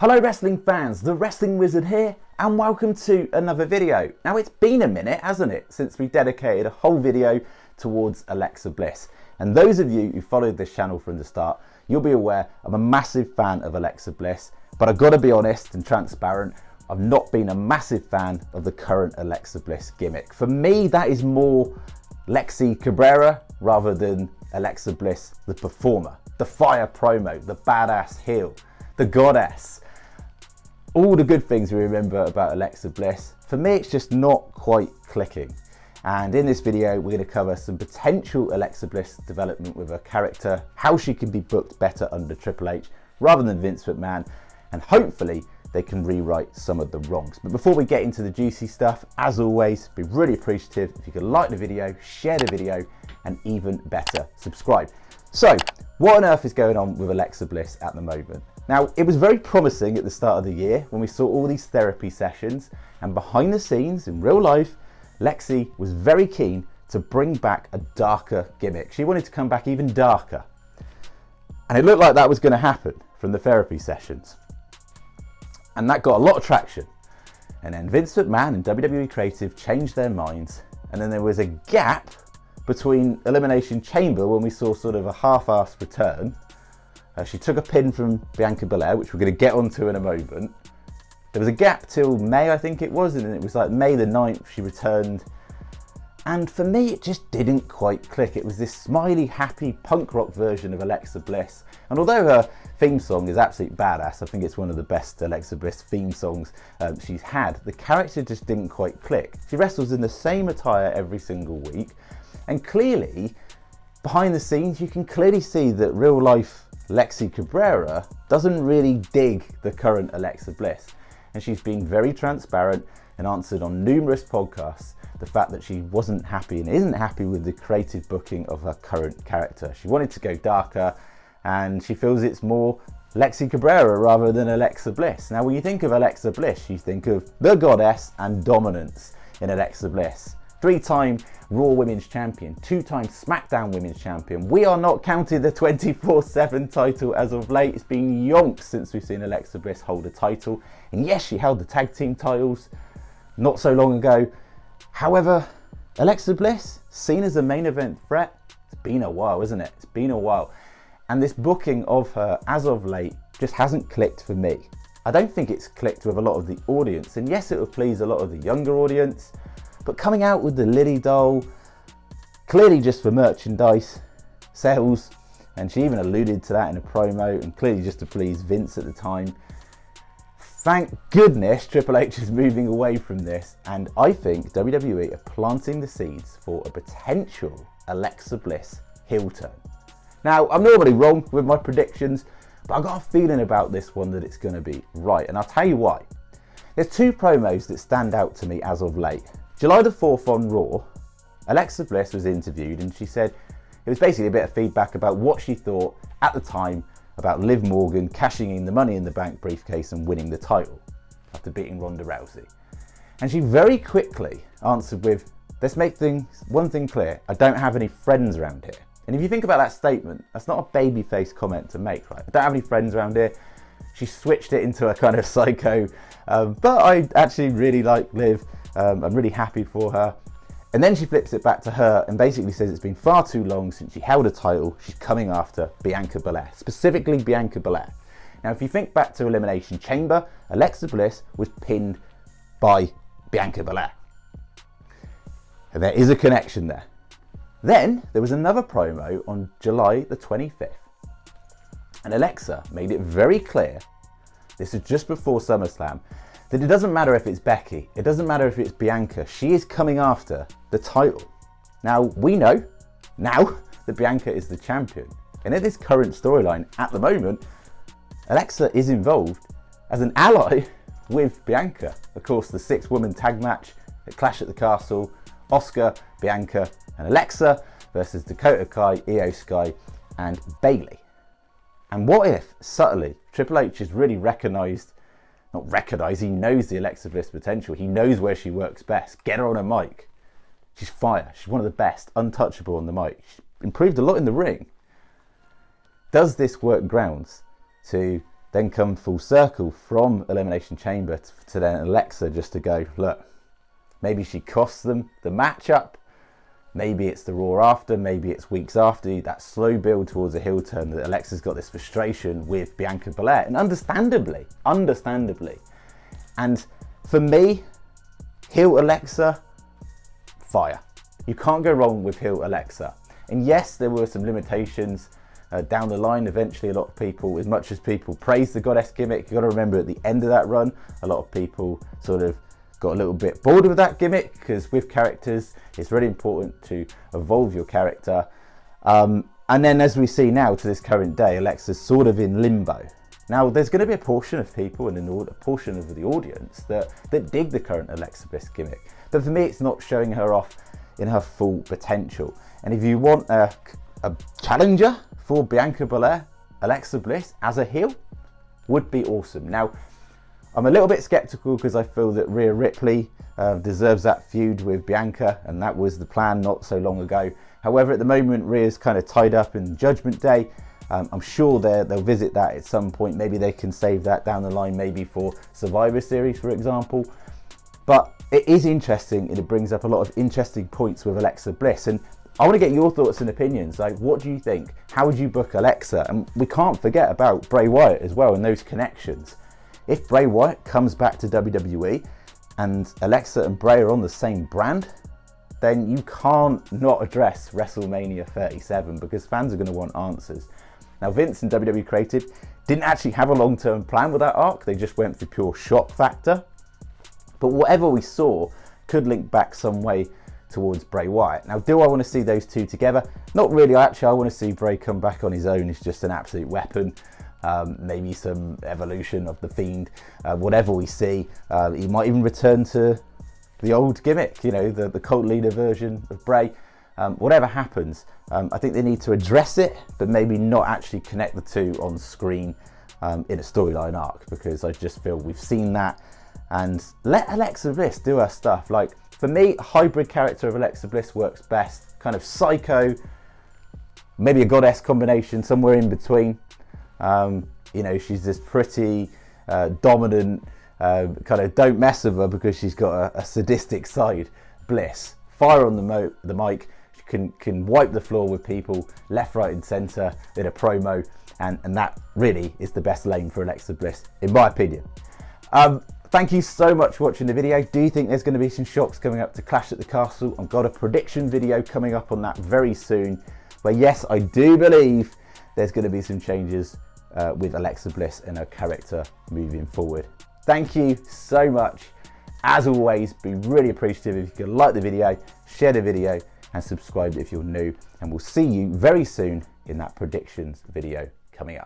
Hello wrestling fans, the Wrestling Wizard here, and welcome to another video. Now it's been a minute, hasn't it, since we dedicated a whole video towards Alexa Bliss. And those of you who followed this channel from the start, you'll be aware I'm a massive fan of Alexa Bliss, but I've got to be honest and transparent, I've not been a massive fan of the current Alexa Bliss gimmick. For me, that is more Lexi Cabrera rather than Alexa Bliss, the performer, the fire promo, the badass heel, the goddess. All the good things we remember about Alexa Bliss. For me, it's just not quite clicking. And in this video, we're going to cover some potential Alexa Bliss development with her character, how she can be booked better under Triple H rather than Vince McMahon, and hopefully they can rewrite some of the wrongs. But before we get into the juicy stuff, as always, be really appreciative if you could like the video, share the video, and even better, subscribe. So, what on earth is going on with Alexa Bliss at the moment? Now, it was very promising at the start of the year when we saw all these therapy sessions, and behind the scenes, in real life, Lexi was very keen to bring back a darker gimmick. She wanted to come back even darker. And it looked like that was going to happen from the therapy sessions. And that got a lot of traction. And then Vince McMahon and WWE Creative changed their minds, and then there was a gap between Elimination Chamber when we saw sort of a half-assed return. She took a pin from Bianca Belair, which we're going to get onto in a moment. There was a gap till May, I think it was, and then it was like May the 9th she returned. And for me, it just didn't quite click. It was this smiley, happy punk rock version of Alexa Bliss. And although her theme song is absolutely badass, I think it's one of the best Alexa Bliss theme songs she's had, the character just didn't quite click. She wrestles in the same attire every single week. And clearly, behind the scenes, you can clearly see that real life Lexi Cabrera doesn't really dig the current Alexa Bliss. And she's been very transparent and answered on numerous podcasts the fact that she wasn't happy and isn't happy with the creative booking of her current character. She wanted to go darker, and she feels it's more Lexi Cabrera rather than Alexa Bliss. Now, when you think of Alexa Bliss, you think of the goddess and dominance in Alexa Bliss. 3-time Raw Women's Champion, 2-time SmackDown Women's Champion. We are not counting the 24/7 title as of late. It's been yonks since we've seen Alexa Bliss hold a title. And yes, she held the tag team titles not so long ago. However, Alexa Bliss, seen as a main event threat, it's been a while, isn't it? It's been a while. And this booking of her as of late just hasn't clicked for me. I don't think it's clicked with a lot of the audience. And yes, it will please a lot of the younger audience. But coming out with the Lily doll, clearly just for merchandise, sales, and she even alluded to that in a promo, and clearly just to please Vince at the time. Thank goodness Triple H is moving away from this, and I think WWE are planting the seeds for a potential Alexa Bliss heel turn. Now, I'm normally wrong with my predictions, but I've got a feeling about this one that it's going to be right, and I'll tell you why. There's two promos that stand out to me as of late. July the 4th on Raw, Alexa Bliss was interviewed, and she said it was basically a bit of feedback about what she thought at the time about Liv Morgan cashing in the Money in the Bank briefcase and winning the title after beating Ronda Rousey. And she very quickly answered with, let's make one thing clear, I don't have any friends around here. And if you think about that statement, that's not a babyface comment to make, right? I don't have any friends around here. She switched it into a kind of psycho, but I actually really like Liv. I'm really happy for her. And then she flips it back to her and basically says it's been far too long since she held a title. She's coming after Bianca Belair, specifically Bianca Belair. Now, if you think back to Elimination Chamber, Alexa Bliss was pinned by Bianca Belair. And there is a connection there. Then there was another promo on July the 25th. And Alexa made it very clear, this is just before SummerSlam, that it doesn't matter if it's Becky, it doesn't matter if it's Bianca, she is coming after the title. Now, we know now that Bianca is the champion. And in this current storyline, at the moment, Alexa is involved as an ally with Bianca. Of course, the 6-woman tag match at Clash at the Castle, Asuka, Bianca, and Alexa versus Dakota Kai, Io Sky, and Bayley. And what if, subtly, Triple H has really he knows the Alexa Bliss potential. He knows where she works best. Get her on a mic. She's fire. She's one of the best, untouchable on the mic. She's improved a lot in the ring. Does this work grounds to then come full circle from Elimination Chamber to then Alexa just to go, look, maybe she costs them the matchup, maybe it's the Raw after, maybe it's weeks after, that slow build towards a heel turn, that Alexa's got this frustration with Bianca Belair, and understandably. And for me, heel Alexa, fire. You can't go wrong with heel Alexa. And yes, there were some limitations down the line. Eventually, a lot of people, as much as people praise the goddess gimmick, you've got to remember at the end of that run, a lot of people sort of got a little bit bored with that gimmick, because with characters, it's really important to evolve your character. And then as we see now to this current day, Alexa's sort of in limbo. Now, there's going to be a portion of people and a portion of the audience that dig the current Alexa Bliss gimmick. But for me, it's not showing her off in her full potential. And if you want a challenger for Bianca Belair, Alexa Bliss as a heel would be awesome. Now, I'm a little bit skeptical because I feel that Rhea Ripley deserves that feud with Bianca, and that was the plan not so long ago. However, at the moment, Rhea's kind of tied up in Judgment Day. I'm sure they'll visit that at some point. Maybe they can save that down the line, maybe for Survivor Series, for example. But it is interesting, and it brings up a lot of interesting points with Alexa Bliss. And I want to get your thoughts and opinions. Like, what do you think? How would you book Alexa? And we can't forget about Bray Wyatt as well and those connections. If Bray Wyatt comes back to WWE and Alexa and Bray are on the same brand, then you can't not address WrestleMania 37, because fans are going to want answers. Now, Vince and WWE Creative didn't actually have a long-term plan with that arc. They just went for pure shock factor. But whatever we saw could link back some way towards Bray Wyatt. Now, do I want to see those two together? Not really. Actually, I want to see Bray come back on his own as just an absolute weapon. Maybe some evolution of TheFiend. Whatever we see, he might even return to the old gimmick, you know, the cult leader version of Bray. Whatever happens, I think they need to address it, but maybe not actually connect the two on screen in a storyline arc, because I just feel we've seen that. And let Alexa Bliss do her stuff. Like, for me, a hybrid character of Alexa Bliss works best. Kind of psycho, maybe a goddess combination, somewhere in between. You know, she's this pretty dominant, kind of don't mess with her because she's got a sadistic side. Bliss, fire on the mic. She can wipe the floor with people left, right and centre in a promo, and that really is the best lane for Alexa Bliss, in my opinion. Thank you so much for watching the video. Do you think there's going to be some shocks coming up to Clash at the Castle? I've got a prediction video coming up on that very soon, where yes, I do believe there's going to be some changes with Alexa Bliss and her character moving forward. Thank you so much. As always, be really appreciative if you could like the video, share the video and subscribe if you're new, and we'll see you very soon in that predictions video coming up.